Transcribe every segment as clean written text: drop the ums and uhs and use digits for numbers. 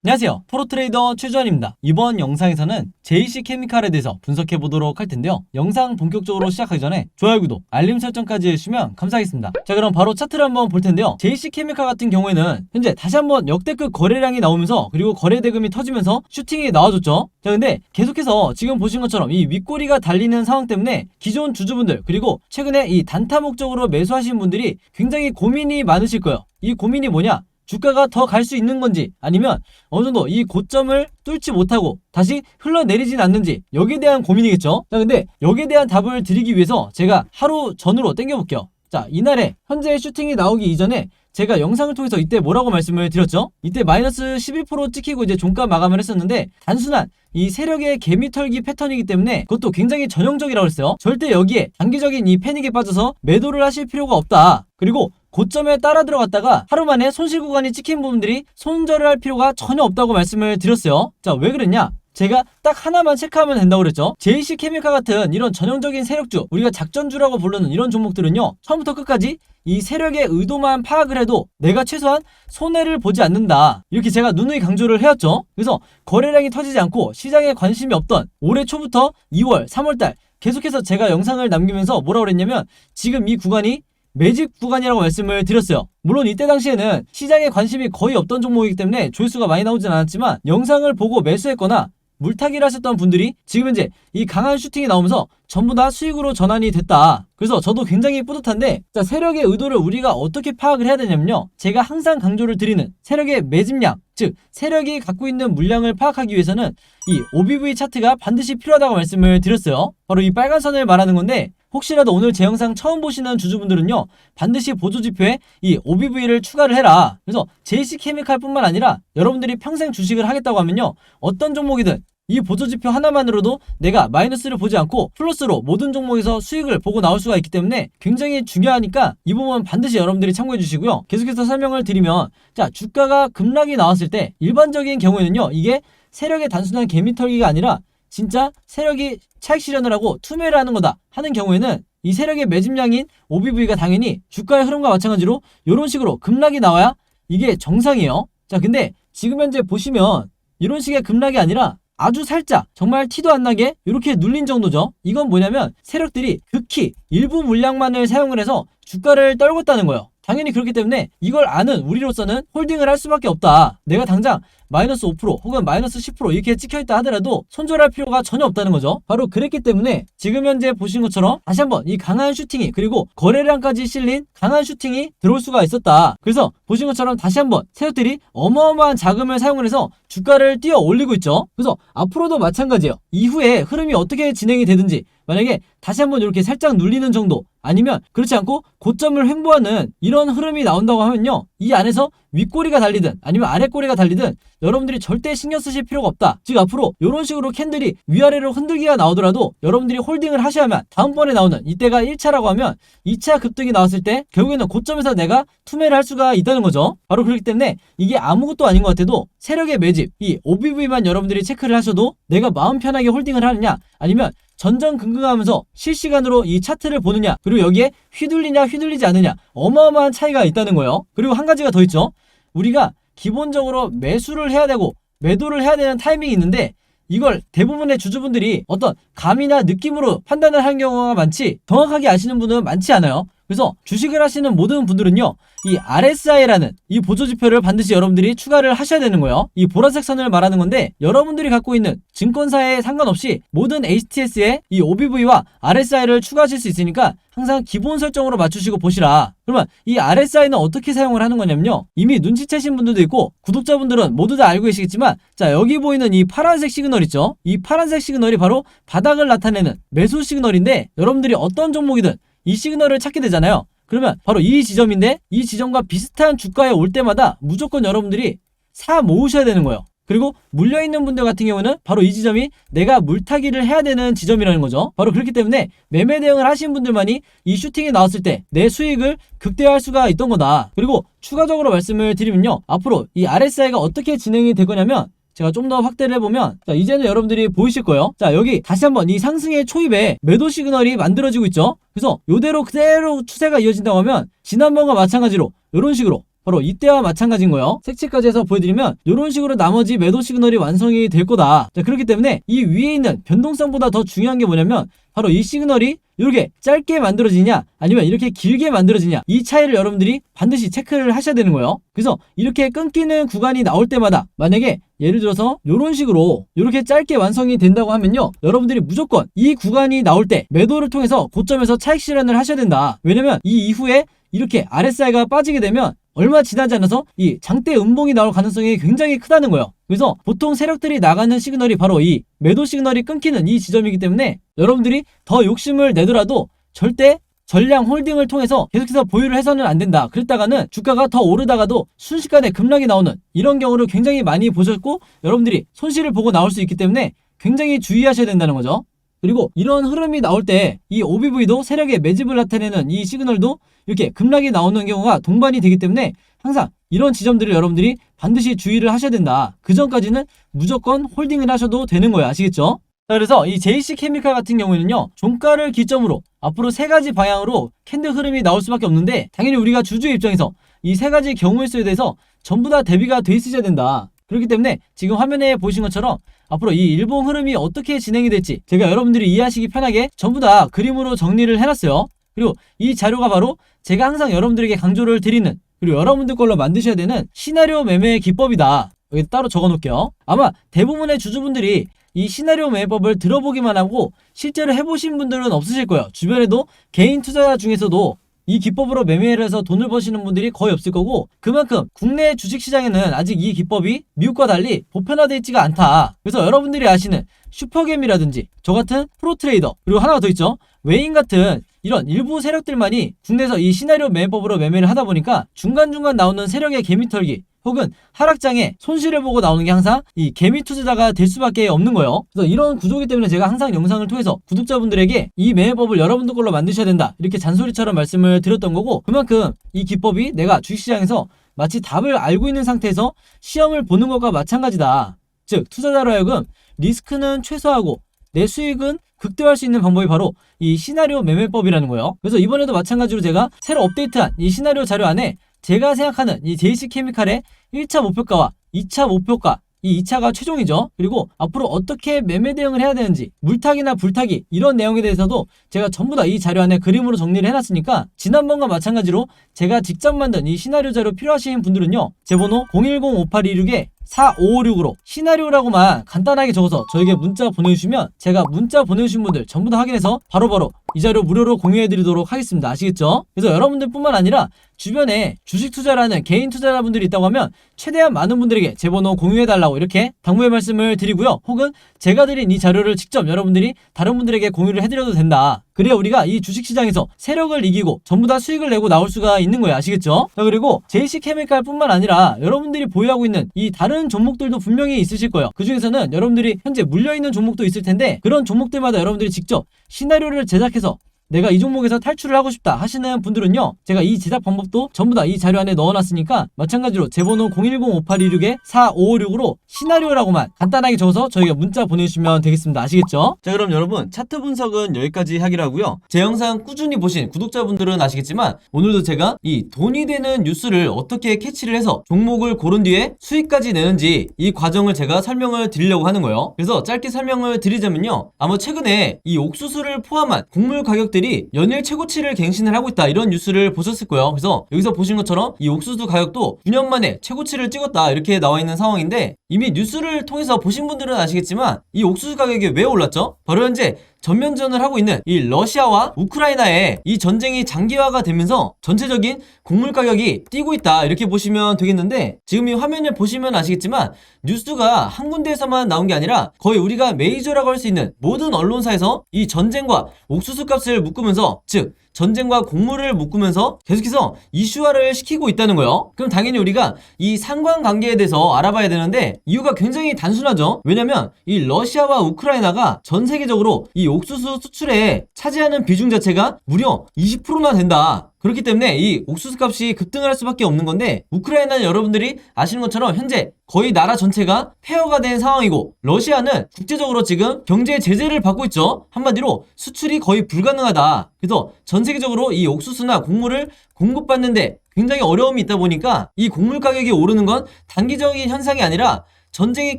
안녕하세요, 프로트레이더 최주환입니다. 이번 영상에서는 JC케미칼에 대해서 분석해 보도록 할 텐데요. 영상 본격적으로 시작하기 전에 좋아요, 구독, 알림 설정까지 해주시면 감사하겠습니다. 자, 그럼 바로 차트를 한번 볼 텐데요. JC케미칼 같은 경우에는 현재 다시 한번 역대급 거래량이 나오면서, 그리고 거래 대금이 터지면서 슈팅이 나와줬죠. 자, 근데 계속해서 지금 보신 것처럼 이 윗꼬리가 달리는 상황 때문에 기존 주주분들, 그리고 최근에 이 단타 목적으로 매수하신 분들이 굉장히 고민이 많으실 거예요. 이 고민이 뭐냐? 주가가 더 갈 수 있는 건지, 아니면 어느 정도 이 고점을 뚫지 못하고 다시 흘러내리진 않는지, 여기에 대한 고민이겠죠. 자, 근데 여기에 대한 답을 드리기 위해서 제가 하루 전으로 당겨볼게요. 자, 이날에 현재 슈팅이 나오기 이전에 제가 영상을 통해서 이때 뭐라고 말씀을 드렸죠? 이때 마이너스 12% 찍히고 이제 종가 마감을 했었는데, 단순한 이 세력의 개미털기 패턴이기 때문에 그것도 굉장히 전형적이라고 했어요. 절대 여기에 단기적인 이 패닉에 빠져서 매도를 하실 필요가 없다. 그리고 고점에 따라 들어갔다가 하루 만에 손실 구간이 찍힌 부분들이 손절을 할 필요가 전혀 없다고 말씀을 드렸어요. 자, 왜 그랬냐? 제가 딱 하나만 체크하면 된다고 그랬죠. JC케미칼 같은 이런 전형적인 세력주, 우리가 작전주라고 부르는 이런 종목들은요, 처음부터 끝까지 이 세력의 의도만 파악을 해도 내가 최소한 손해를 보지 않는다, 이렇게 제가 누누이 강조를 해왔죠. 그래서 거래량이 터지지 않고 시장에 관심이 없던 올해 초부터 2월, 3월달 계속해서 제가 영상을 남기면서 뭐라고 그랬냐면, 지금 이 구간이 매집 구간이라고 말씀을 드렸어요. 물론 이때 당시에는 시장에 관심이 거의 없던 종목이기 때문에 조회수가 많이 나오진 않았지만, 영상을 보고 매수했거나 물타기를 하셨던 분들이 지금 현재 이 강한 슈팅이 나오면서 전부 다 수익으로 전환이 됐다. 그래서 저도 굉장히 뿌듯한데, 자, 세력의 의도를 우리가 어떻게 파악을 해야 되냐면요, 제가 항상 강조를 드리는 세력의 매집량, 즉 세력이 갖고 있는 물량을 파악하기 위해서는 이 OBV 차트가 반드시 필요하다고 말씀을 드렸어요. 바로 이 빨간 선을 말하는 건데, 혹시라도 오늘 제 영상 처음 보시는 주주분들은요, 반드시 보조지표에 이 OBV를 추가를 해라. 그래서 JC케미칼 뿐만 아니라 여러분들이 평생 주식을 하겠다고 하면요, 어떤 종목이든 이 보조지표 하나만으로도 내가 마이너스를 보지 않고 플러스로 모든 종목에서 수익을 보고 나올 수가 있기 때문에 굉장히 중요하니까 이 부분 반드시 여러분들이 참고해 주시고요. 계속해서 설명을 드리면, 자, 주가가 급락이 나왔을 때 일반적인 경우에는요, 이게 세력의 단순한 개미털기가 아니라 진짜 세력이 차익 실현을 하고 투매를 하는 거다 하는 경우에는 이 세력의 매집량인 OBV가 당연히 주가의 흐름과 마찬가지로 이런 식으로 급락이 나와야 이게 정상이에요. 자, 근데 지금 현재 보시면 이런 식의 급락이 아니라 아주 살짝, 정말 티도 안 나게 이렇게 눌린 정도죠. 이건 뭐냐면 세력들이 극히 일부 물량만을 사용을 해서 주가를 떨궜다는 거예요. 당연히 그렇기 때문에 이걸 아는 우리로서는 홀딩을 할 수밖에 없다. 내가 당장 마이너스 5% 혹은 마이너스 10% 이렇게 찍혀있다 하더라도 손절할 필요가 전혀 없다는 거죠. 바로 그랬기 때문에 지금 현재 보신 것처럼 다시 한번 이 강한 슈팅이, 그리고 거래량까지 실린 강한 슈팅이 들어올 수가 있었다. 그래서 보신 것처럼 다시 한번 세력들이 어마어마한 자금을 사용을 해서 주가를 뛰어 올리고 있죠. 그래서 앞으로도 마찬가지예요. 이후에 흐름이 어떻게 진행이 되든지, 만약에 다시 한번 이렇게 살짝 눌리는 정도, 아니면 그렇지 않고 고점을 횡보하는 이런 흐름이 나온다고 하면요, 이 안에서 윗꼬리가 달리든 아니면 아랫꼬리가 달리든 여러분들이 절대 신경 쓰실 필요가 없다. 즉, 앞으로 이런 식으로 캔들이 위아래로 흔들기가 나오더라도 여러분들이 홀딩을 하셔야만, 다음번에 나오는 이때가 1차라고 하면 2차 급등이 나왔을 때 결국에는 고점에서 내가 투매를 할 수가 있다는 거죠. 바로 그렇기 때문에 이게 아무것도 아닌 것 같아도 세력의 매집, 이 OBV만 여러분들이 체크를 하셔도 내가 마음 편하게 홀딩을 하느냐, 아니면 전전긍긍하면서 실시간으로 이 차트를 보느냐, 그리고 여기에 휘둘리냐 휘둘리지 않느냐, 어마어마한 차이가 있다는 거예요. 그리고 한 가지가 더 있죠. 우리가 기본적으로 매수를 해야 되고 매도를 해야 되는 타이밍이 있는데, 이걸 대부분의 주주분들이 어떤 감이나 느낌으로 판단을 하는 경우가 많지, 정확하게 아시는 분은 많지 않아요. 그래서 주식을 하시는 모든 분들은요, 이 RSI라는 이 보조지표를 반드시 여러분들이 추가를 하셔야 되는 거예요. 이 보라색 선을 말하는 건데, 여러분들이 갖고 있는 증권사에 상관없이 모든 HTS에 이 OBV와 RSI를 추가하실 수 있으니까 항상 기본 설정으로 맞추시고 보시라. 그러면 이 RSI는 어떻게 사용을 하는 거냐면요, 이미 눈치채신 분들도 있고 구독자분들은 모두 다 알고 계시겠지만, 자, 여기 보이는 이 파란색 시그널 있죠? 이 파란색 시그널이 바로 바닥을 나타내는 매수 시그널인데, 여러분들이 어떤 종목이든 이 시그널을 찾게 되잖아요. 그러면 바로 이 지점인데, 이 지점과 비슷한 주가에 올 때마다 무조건 여러분들이 사 모으셔야 되는 거예요. 그리고 물려있는 분들 같은 경우는 바로 이 지점이 내가 물타기를 해야 되는 지점이라는 거죠. 바로 그렇기 때문에 매매 대응을 하신 분들만이 이 슈팅이 나왔을 때 내 수익을 극대화할 수가 있던 거다. 그리고 추가적으로 말씀을 드리면요, 앞으로 이 RSI가 어떻게 진행이 될 거냐면, 제가 좀 더 확대를 해보면, 자, 이제는 여러분들이 보이실 거예요. 자, 여기 다시 한번 이 상승의 초입에 매도 시그널이 만들어지고 있죠. 그래서 이대로 그대로 추세가 이어진다고 하면 지난번과 마찬가지로 이런 식으로 바로 이때와 마찬가지인 거예요. 색칠까지 해서 보여드리면 이런 식으로 나머지 매도 시그널이 완성이 될 거다. 자, 그렇기 때문에 이 위에 있는 변동성보다 더 중요한 게 뭐냐면 바로 이 시그널이 이렇게 짧게 만들어지냐 아니면 이렇게 길게 만들어지냐, 이 차이를 여러분들이 반드시 체크를 하셔야 되는 거예요. 그래서 이렇게 끊기는 구간이 나올 때마다 만약에 예를 들어서 이런 식으로 이렇게 짧게 완성이 된다고 하면요, 여러분들이 무조건 이 구간이 나올 때 매도를 통해서 고점에서 차익 실현을 하셔야 된다. 왜냐면 이 이후에 이렇게 RSI가 빠지게 되면 얼마 지나지 않아서 이 장대 음봉이 나올 가능성이 굉장히 크다는 거예요. 그래서 보통 세력들이 나가는 시그널이 바로 이 매도 시그널이 끊기는 이 지점이기 때문에 여러분들이 더 욕심을 내더라도 절대 전량 홀딩을 통해서 계속해서 보유를 해서는 안 된다. 그랬다가는 주가가 더 오르다가도 순식간에 급락이 나오는 이런 경우를 굉장히 많이 보셨고 여러분들이 손실을 보고 나올 수 있기 때문에 굉장히 주의하셔야 된다는 거죠. 그리고 이런 흐름이 나올 때 이 OBV도 세력의 매집을 나타내는 이 시그널도 이렇게 급락이 나오는 경우가 동반이 되기 때문에 항상 이런 지점들을 여러분들이 반드시 주의를 하셔야 된다. 그 전까지는 무조건 홀딩을 하셔도 되는 거예요. 아시겠죠? 자, 그래서 이 JC케미칼 같은 경우에는요, 종가를 기점으로 앞으로 세 가지 방향으로 캔들 흐름이 나올 수밖에 없는데 당연히 우리가 주주의 입장에서 이 세 가지 경우의 수에 대해서 전부 다 대비가 돼 있으셔야 된다. 그렇기 때문에 지금 화면에 보신 것처럼 앞으로 이 일봉 흐름이 어떻게 진행이 될지 제가 여러분들이 이해하시기 편하게 전부 다 그림으로 정리를 해놨어요. 그리고 이 자료가 바로 제가 항상 여러분들에게 강조를 드리는, 그리고 여러분들 걸로 만드셔야 되는 시나리오 매매 기법이다. 여기 따로 적어 놓을게요. 아마 대부분의 주주분들이 이 시나리오 매매법을 들어보기만 하고 실제로 해보신 분들은 없으실 거예요. 주변에도 개인 투자자 중에서도 이 기법으로 매매를 해서 돈을 버시는 분들이 거의 없을 거고, 그만큼 국내 주식시장에는 아직 이 기법이 미국과 달리 보편화되어 있지가 않다. 그래서 여러분들이 아시는 슈퍼겜이라든지 저같은 프로트레이더, 그리고 하나가 더 있죠, 웨인 같은 이런 일부 세력들만이 국내에서 이 시나리오 매매법으로 매매를 하다 보니까 중간중간 나오는 세력의 개미털기 혹은 하락장에 손실을 보고 나오는 게 항상 이 개미 투자자가 될 수밖에 없는 거예요. 그래서 이런 구조이기 때문에 제가 항상 영상을 통해서 구독자분들에게 이 매매법을 여러분들 걸로 만드셔야 된다, 이렇게 잔소리처럼 말씀을 드렸던 거고, 그만큼 이 기법이 내가 주식시장에서 마치 답을 알고 있는 상태에서 시험을 보는 것과 마찬가지다. 즉 투자자로 하여금 리스크는 최소화하고 내 수익은 극대화할 수 있는 방법이 바로 이 시나리오 매매법이라는 거예요. 그래서 이번에도 마찬가지로 제가 새로 업데이트한 이 시나리오 자료 안에 제가 생각하는 이 JC케미칼의 1차 목표가와 2차 목표가, 이 2차가 최종이죠. 그리고 앞으로 어떻게 매매 대응을 해야 되는지, 물타기나 불타기 이런 내용에 대해서도 제가 전부 다 이 자료 안에 그림으로 정리를 해놨으니까 지난번과 마찬가지로 제가 직접 만든 이 시나리오 자료 필요하신 분들은요, 제 번호 010-5826-4556으로 시나리오라고만 간단하게 적어서 저에게 문자 보내주시면 제가 문자 보내주신 분들 전부 다 확인해서 바로바로 이 자료 무료로 공유해드리도록 하겠습니다. 아시겠죠? 그래서 여러분들 뿐만 아니라 주변에 주식 투자라는 개인 투자자분들이 있다고 하면 최대한 많은 분들에게 제 번호 공유해달라고 이렇게 당부의 말씀을 드리고요. 혹은 제가 드린 이 자료를 직접 여러분들이 다른 분들에게 공유를 해드려도 된다. 그래야 우리가 이 주식시장에서 세력을 이기고 전부 다 수익을 내고 나올 수가 있는 거예요. 아시겠죠? 자, 그리고 JC케미칼 뿐만 아니라 여러분들이 보유하고 있는 이 다른 종목들도 분명히 있으실 거예요. 그 중에서는 여러분들이 현재 물려있는 종목도 있을 텐데 그런 종목들마다 여러분들이 직접 시나리오를 제작해서 내가 이 종목에서 탈출을 하고 싶다 하시는 분들은요, 제가 이 제작 방법도 전부 다 이 자료 안에 넣어놨으니까 마찬가지로 제 번호 010-5826-4556으로 시나리오라고만 간단하게 적어서 저희가 문자 보내주시면 되겠습니다. 아시겠죠? 자, 그럼 여러분 차트 분석은 여기까지 하기로 하고요. 제 영상 꾸준히 보신 구독자분들은 아시겠지만 오늘도 제가 이 돈이 되는 뉴스를 어떻게 캐치를 해서 종목을 고른 뒤에 수익까지 내는지 이 과정을 제가 설명을 드리려고 하는 거예요. 그래서 짧게 설명을 드리자면요, 아마 최근에 이 옥수수를 포함한 곡물 가격들이 연일 최고치를 갱신을 하고 있다, 이런 뉴스를 보셨을 거예요. 그래서 여기서 보신 것처럼 이 옥수수 가격도 9년 만에 최고치를 찍었다, 이렇게 나와 있는 상황인데, 이미 뉴스를 통해서 보신 분들은 아시겠지만 이 옥수수 가격이 왜 올랐죠? 바로 현재 전면전을 하고 있는 이 러시아와 우크라이나의 이 전쟁이 장기화가 되면서 전체적인 곡물 가격이 뛰고 있다, 이렇게 보시면 되겠는데, 지금 이 화면을 보시면 아시겠지만 뉴스가 한 군데에서만 나온 게 아니라 거의 우리가 메이저라고 할 수 있는 모든 언론사에서 이 전쟁과 옥수수 값을 묶으면서, 즉 전쟁과 곡물을 묶으면서 계속해서 이슈화를 시키고 있다는 거예요. 그럼 당연히 우리가 이 상관관계에 대해서 알아봐야 되는데 이유가 굉장히 단순하죠. 왜냐면 이 러시아와 우크라이나가 전 세계적으로 이 옥수수 수출에 차지하는 비중 자체가 무려 20%나 된다. 그렇기 때문에 이 옥수수 값이 급등을 할 수밖에 없는 건데, 우크라이나는 여러분들이 아시는 것처럼 현재 거의 나라 전체가 폐허가 된 상황이고, 러시아는 국제적으로 지금 경제 제재를 받고 있죠. 한마디로 수출이 거의 불가능하다. 그래서 전 세계적으로 이 옥수수나 곡물을 공급받는데 굉장히 어려움이 있다 보니까 이 곡물 가격이 오르는 건 단기적인 현상이 아니라 전쟁이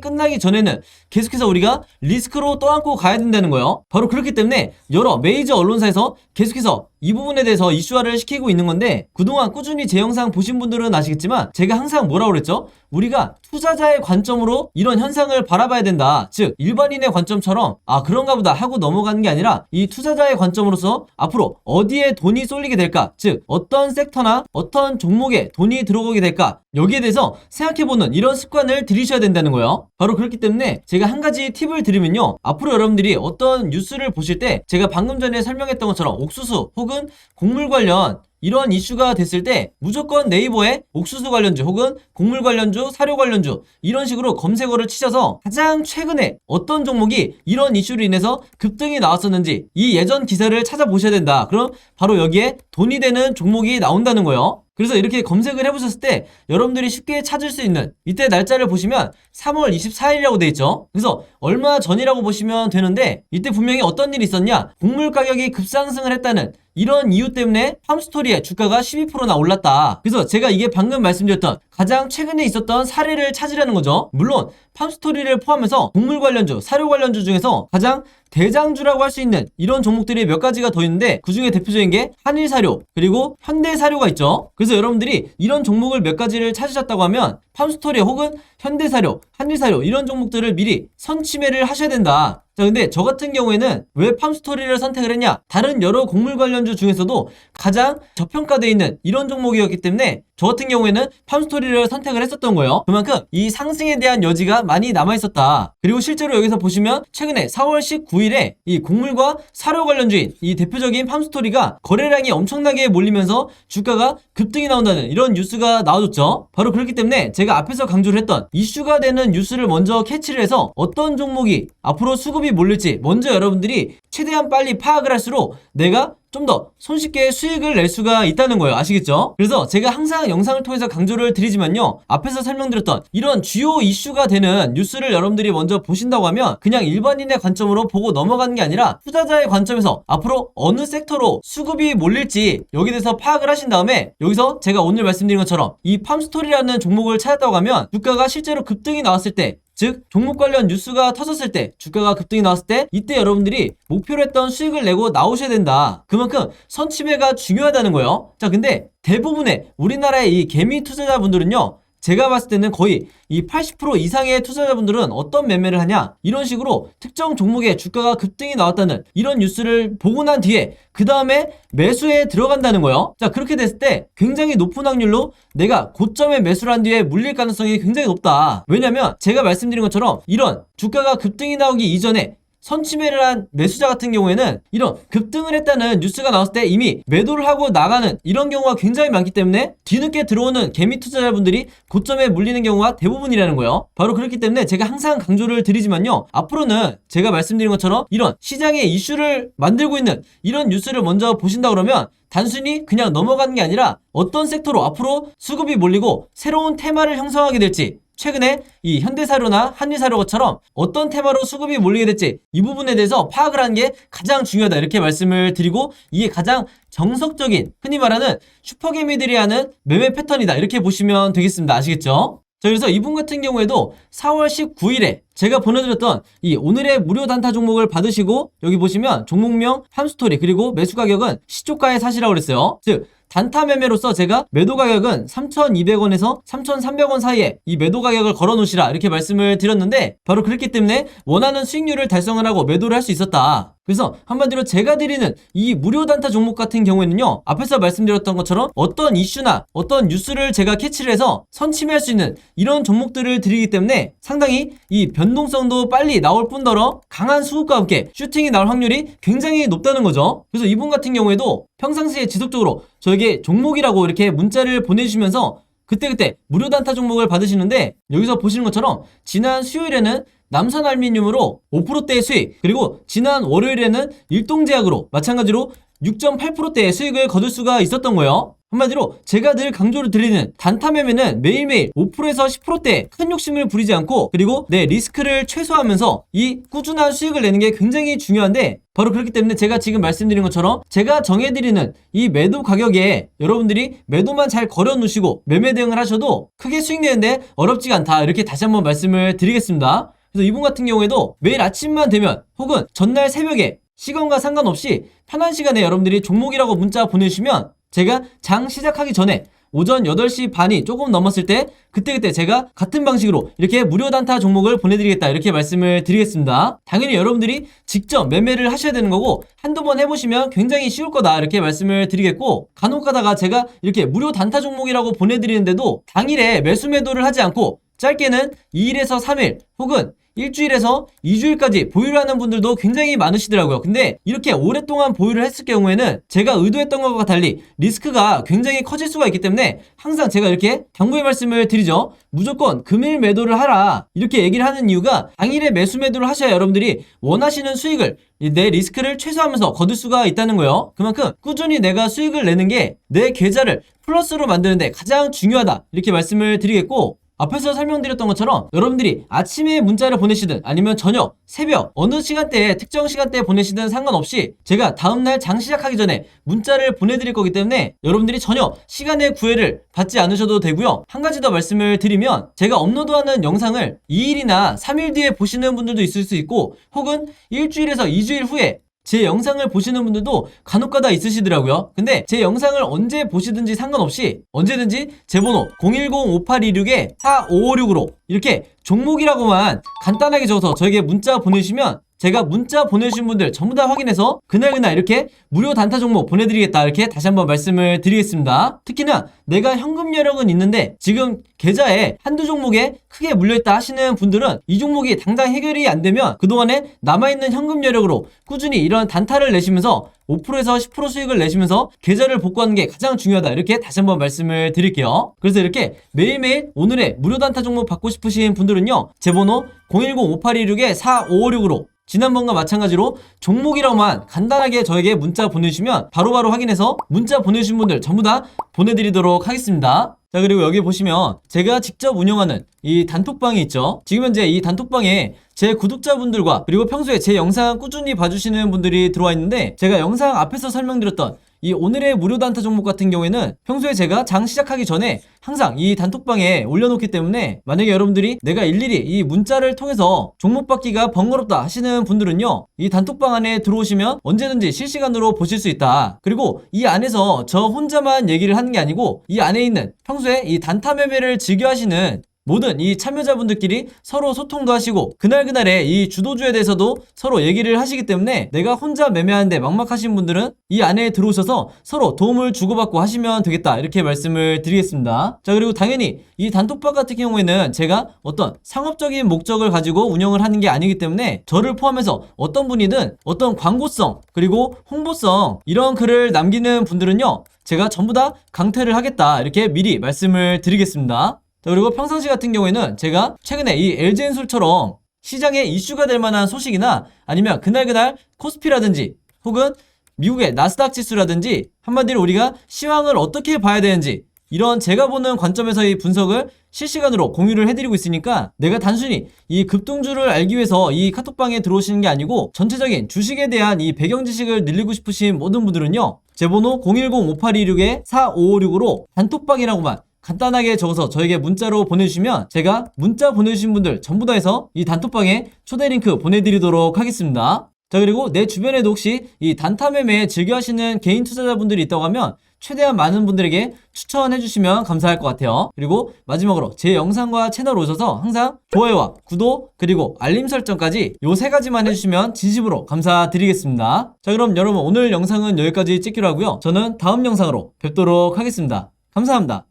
끝나기 전에는 계속해서 우리가 리스크로 떠안고 가야 된다는 거예요. 바로 그렇기 때문에 여러 메이저 언론사에서 계속해서 이 부분에 대해서 이슈화를 시키고 있는 건데, 그동안 꾸준히 제 영상 보신 분들은 아시겠지만 제가 항상 뭐라고 그랬죠? 우리가 투자자의 관점으로 이런 현상을 바라봐야 된다. 즉 일반인의 관점처럼 그런가 보다 하고 넘어가는 게 아니라 이 투자자의 관점으로서 앞으로 어디에 돈이 쏠리게 될까, 즉 어떤 섹터나 어떤 종목에 돈이 들어오게 될까, 여기에 대해서 생각해보는 이런 습관을 들이셔야 된다는 거예요. 바로 그렇기 때문에 제가 한 가지 팁을 드리면요, 앞으로 여러분들이 어떤 뉴스를 보실 때 제가 방금 전에 설명했던 것처럼 옥수수 혹은 곡물 관련 이런 이슈가 됐을 때 무조건 네이버에 옥수수 관련주 혹은 곡물 관련주, 사료 관련주 이런 식으로 검색어를 치셔서 가장 최근에 어떤 종목이 이런 이슈로 인해서 급등이 나왔었는지 이 예전 기사를 찾아보셔야 된다. 그럼 바로 여기에 돈이 되는 종목이 나온다는 거예요. 그래서 이렇게 검색을 해보셨을 때 여러분들이 쉽게 찾을 수 있는, 이때 날짜를 보시면 3월 24일이라고 돼 있죠. 그래서 얼마 전이라고 보시면 되는데, 이때 분명히 어떤 일이 있었냐, 곡물 가격이 급상승을 했다는 이런 이유 때문에 팜스토리의 주가가 12%나 올랐다. 그래서 제가 이게 방금 말씀드렸던 가장 최근에 있었던 사례를 찾으라는 거죠. 물론 팜스토리를 포함해서 곡물 관련주, 사료 관련주 중에서 가장 대장주라고 할 수 있는 이런 종목들이 몇 가지가 더 있는데, 그 중에 대표적인 게 한일사료 그리고 현대사료가 있죠. 그래서 여러분들이 이런 종목을 몇 가지를 찾으셨다고 하면 팜스토리 혹은 현대사료, 한일사료 이런 종목들을 미리 선침해를 하셔야 된다. 자, 근데 저 같은 경우에는 왜 팜스토리를 선택을 했냐, 다른 여러 곡물 관련주 중에서도 가장 저평가되어 있는 이런 종목이었기 때문에 저 같은 경우에는 팜스토리를 선택을 했었던 거예요. 그만큼 이 상승에 대한 여지가 많이 남아있었다. 그리고 실제로 여기서 보시면 최근에 4월 19일에 이 곡물과 사료 관련주인 이 대표적인 팜스토리가 거래량이 엄청나게 몰리면서 주가가 급등이 나온다는 이런 뉴스가 나와줬죠. 바로 그렇기 때문에 제가 앞에서 강조를 했던 이슈가 되는 뉴스를 먼저 캐치를 해서 어떤 종목이 앞으로 수급이 몰릴지 먼저 여러분들이 최대한 빨리 파악을 할수록 내가 좀 더 손쉽게 수익을 낼 수가 있다는 거예요. 아시겠죠? 그래서 제가 항상 영상을 통해서 강조를 드리지만요, 앞에서 설명드렸던 이런 주요 이슈가 되는 뉴스를 여러분들이 먼저 보신다고 하면 그냥 일반인의 관점으로 보고 넘어가는 게 아니라 투자자의 관점에서 앞으로 어느 섹터로 수급이 몰릴지 여기에 대해서 파악을 하신 다음에, 여기서 제가 오늘 말씀드린 것처럼 이 팜스토리라는 종목을 찾았다고 하면 주가가 실제로 급등이 나왔을 때, 즉 종목 관련 뉴스가 터졌을 때, 주가가 급등이 나왔을 때 이때 여러분들이 목표로 했던 수익을 내고 나오셔야 된다. 그만큼 선침해가 중요하다는 거예요. 자, 근데 대부분의 우리나라의 이 개미 투자자분들은요, 제가 봤을 때는 거의 이 80% 이상의 투자자분들은 어떤 매매를 하냐, 이런 식으로 특정 종목의 주가가 급등이 나왔다는 이런 뉴스를 보고 난 뒤에 그 다음에 매수에 들어간다는 거예요. 자, 그렇게 됐을 때 굉장히 높은 확률로 내가 고점에 매수를 한 뒤에 물릴 가능성이 굉장히 높다. 왜냐면 제가 말씀드린 것처럼 이런 주가가 급등이 나오기 이전에 선침해를 한 매수자 같은 경우에는 이런 급등을 했다는 뉴스가 나왔을 때 이미 매도를 하고 나가는 이런 경우가 굉장히 많기 때문에 뒤늦게 들어오는 개미 투자자분들이 고점에 물리는 경우가 대부분이라는 거예요. 바로 그렇기 때문에 제가 항상 강조를 드리지만요, 앞으로는 제가 말씀드린 것처럼 이런 시장의 이슈를 만들고 있는 이런 뉴스를 먼저 보신다 그러면 단순히 그냥 넘어가는 게 아니라 어떤 섹터로 앞으로 수급이 몰리고 새로운 테마를 형성하게 될지, 최근에 이 현대사료나 한일사료처럼 어떤 테마로 수급이 몰리게 될지 이 부분에 대해서 파악을 하는 게 가장 중요하다, 이렇게 말씀을 드리고, 이게 가장 정석적인 흔히 말하는 슈퍼개미들이 하는 매매 패턴이다, 이렇게 보시면 되겠습니다. 아시겠죠? 자, 그래서 이분 같은 경우에도 4월 19일에 제가 보내드렸던 이 오늘의 무료 단타 종목을 받으시고, 여기 보시면 종목명 팜스토리 그리고 매수 가격은 시초가에 사시라고 그랬어요. 즉 단타 매매로서 제가 매도 가격은 3,200원에서 3,300원 사이에 이 매도 가격을 걸어 놓으시라, 이렇게 말씀을 드렸는데, 바로 그렇기 때문에 원하는 수익률을 달성을 하고 매도를 할 수 있었다. 그래서 한마디로 제가 드리는 이 무료 단타 종목 같은 경우에는요, 앞에서 말씀드렸던 것처럼 어떤 이슈나 어떤 뉴스를 제가 캐치를 해서 선침해할 수 있는 이런 종목들을 드리기 때문에 상당히 이 변동성도 빨리 나올 뿐더러 강한 수급과 함께 슈팅이 나올 확률이 굉장히 높다는 거죠. 그래서 이분 같은 경우에도 평상시에 지속적으로 저에게 종목이라고 이렇게 문자를 보내주시면서 그때그때 무료 단타 종목을 받으시는데, 여기서 보시는 것처럼 지난 수요일에는 남선알미늄으로 5%대의 수익, 그리고 지난 월요일에는 일동제약으로 마찬가지로 6.8%대의 수익을 거둘 수가 있었던 거예요. 한마디로 제가 늘 강조를 드리는 단타 매매는 매일매일 5%에서 10%대 큰 욕심을 부리지 않고, 그리고 내 리스크를 최소화하면서 이 꾸준한 수익을 내는 게 굉장히 중요한데, 바로 그렇기 때문에 제가 지금 말씀드린 것처럼 제가 정해드리는 이 매도 가격에 여러분들이 매도만 잘 걸어 놓으시고 매매 대응을 하셔도 크게 수익 내는데 어렵지가 않다, 이렇게 다시 한번 말씀을 드리겠습니다. 그래서 이분 같은 경우에도 매일 아침만 되면 혹은 전날 새벽에 시간과 상관없이 편한 시간에 여러분들이 종목이라고 문자 보내주시면 제가 장 시작하기 전에 오전 8시 반이 조금 넘었을 때 그때 제가 같은 방식으로 이렇게 무료 단타 종목을 보내드리겠다, 이렇게 말씀을 드리겠습니다. 당연히 여러분들이 직접 매매를 하셔야 되는 거고 한두 번 해보시면 굉장히 쉬울 거다, 이렇게 말씀을 드리겠고, 간혹 가다가 제가 이렇게 무료 단타 종목이라고 보내드리는데도 당일에 매수 매도를 하지 않고 짧게는 2일에서 3일 혹은 일주일에서 2주일까지 보유를 하는 분들도 굉장히 많으시더라고요. 근데 이렇게 오랫동안 보유를 했을 경우에는 제가 의도했던 것과 달리 리스크가 굉장히 커질 수가 있기 때문에 항상 제가 이렇게 당부의 말씀을 드리죠. 무조건 금일 매도를 하라, 이렇게 얘기를 하는 이유가 당일에 매수 매도를 하셔야 여러분들이 원하시는 수익을, 내 리스크를 최소화하면서 거둘 수가 있다는 거예요. 그만큼 꾸준히 내가 수익을 내는 게 내 계좌를 플러스로 만드는데 가장 중요하다, 이렇게 말씀을 드리겠고, 앞에서 설명드렸던 것처럼 여러분들이 아침에 문자를 보내시든 아니면 저녁, 새벽, 어느 시간대에 특정 시간대에 보내시든 상관없이 제가 다음날 장 시작하기 전에 문자를 보내드릴 거기 때문에 여러분들이 전혀 시간의 구애를 받지 않으셔도 되고요. 한 가지 더 말씀을 드리면 제가 업로드하는 영상을 2일이나 3일 뒤에 보시는 분들도 있을 수 있고 혹은 일주일에서 2주일 후에 제 영상을 보시는 분들도 간혹가다 있으시더라고요. 근데 제 영상을 언제 보시든지 상관없이 언제든지 제 번호 010-5826-45566으로 이렇게 종목이라고만 간단하게 적어서 저에게 문자 보내주시면 제가 문자 보내주신 분들 전부 다 확인해서 그날 이렇게 무료 단타 종목 보내드리겠다, 이렇게 다시 한번 말씀을 드리겠습니다. 특히나 내가 현금 여력은 있는데 지금 계좌에 한두 종목에 크게 물려있다 하시는 분들은 이 종목이 당장 해결이 안 되면 그동안에 남아있는 현금 여력으로 꾸준히 이런 단타를 내시면서 5%에서 10% 수익을 내시면서 계좌를 복구하는 게 가장 중요하다, 이렇게 다시 한번 말씀을 드릴게요. 그래서 이렇게 매일매일 오늘의 무료 단타 종목 받고 싶으신 분들은요, 제 번호 010-5826-4556으로 지난번과 마찬가지로 종목이라고만 간단하게 저에게 문자 보내주시면 바로바로 확인해서 문자 보내주신 분들 전부 다 보내드리도록 하겠습니다. 자, 그리고 여기 보시면 제가 직접 운영하는 이 단톡방이 있죠. 지금 현재 이 단톡방에 제 구독자분들과 그리고 평소에 제 영상 꾸준히 봐주시는 분들이 들어와 있는데, 제가 영상 앞에서 설명드렸던 이 오늘의 무료 단타 종목 같은 경우에는 평소에 제가 장 시작하기 전에 항상 이 단톡방에 올려놓기 때문에 만약에 여러분들이 내가 일일이 이 문자를 통해서 종목 받기가 번거롭다 하시는 분들은요, 이 단톡방 안에 들어오시면 언제든지 실시간으로 보실 수 있다. 그리고 이 안에서 저 혼자만 얘기를 하는 게 아니고 이 안에 있는 평소에 이 단타 매매를 즐겨 하시는 모든 이 참여자분들끼리 서로 소통도 하시고 그날그날의 이 주도주에 대해서도 서로 얘기를 하시기 때문에 내가 혼자 매매하는데 막막하신 분들은 이 안에 들어오셔서 서로 도움을 주고받고 하시면 되겠다, 이렇게 말씀을 드리겠습니다. 자, 그리고 당연히 이 단톡방 같은 경우에는 제가 어떤 상업적인 목적을 가지고 운영을 하는 게 아니기 때문에 저를 포함해서 어떤 분이든 어떤 광고성 그리고 홍보성 이런 글을 남기는 분들은요, 제가 전부 다 강퇴를 하겠다, 이렇게 미리 말씀을 드리겠습니다. 자, 그리고 평상시 같은 경우에는 제가 최근에 이 LG엔솔처럼 시장에 이슈가 될 만한 소식이나 아니면 그날 코스피라든지 혹은 미국의 나스닥 지수라든지 한마디로 우리가 시황을 어떻게 봐야 되는지 이런 제가 보는 관점에서의 분석을 실시간으로 공유를 해드리고 있으니까 내가 단순히 이 급등주를 알기 위해서 이 카톡방에 들어오시는 게 아니고 전체적인 주식에 대한 이 배경 지식을 늘리고 싶으신 모든 분들은요, 제 번호 010-5826-4556으로 단톡방이라고만 간단하게 적어서 저에게 문자로 보내주시면 제가 문자 보내주신 분들 전부 다 해서 이 단톡방에 초대 링크 보내드리도록 하겠습니다. 자, 그리고 내 주변에도 혹시 이 단타 매매 즐겨 하시는 개인 투자자분들이 있다고 하면 최대한 많은 분들에게 추천해 주시면 감사할 것 같아요. 그리고 마지막으로 제 영상과 채널 오셔서 항상 좋아요와 구독 그리고 알림 설정까지 요 3가지만 해주시면 진심으로 감사드리겠습니다. 자, 그럼 여러분 오늘 영상은 여기까지 찍기로 하고요. 저는 다음 영상으로 뵙도록 하겠습니다. 감사합니다.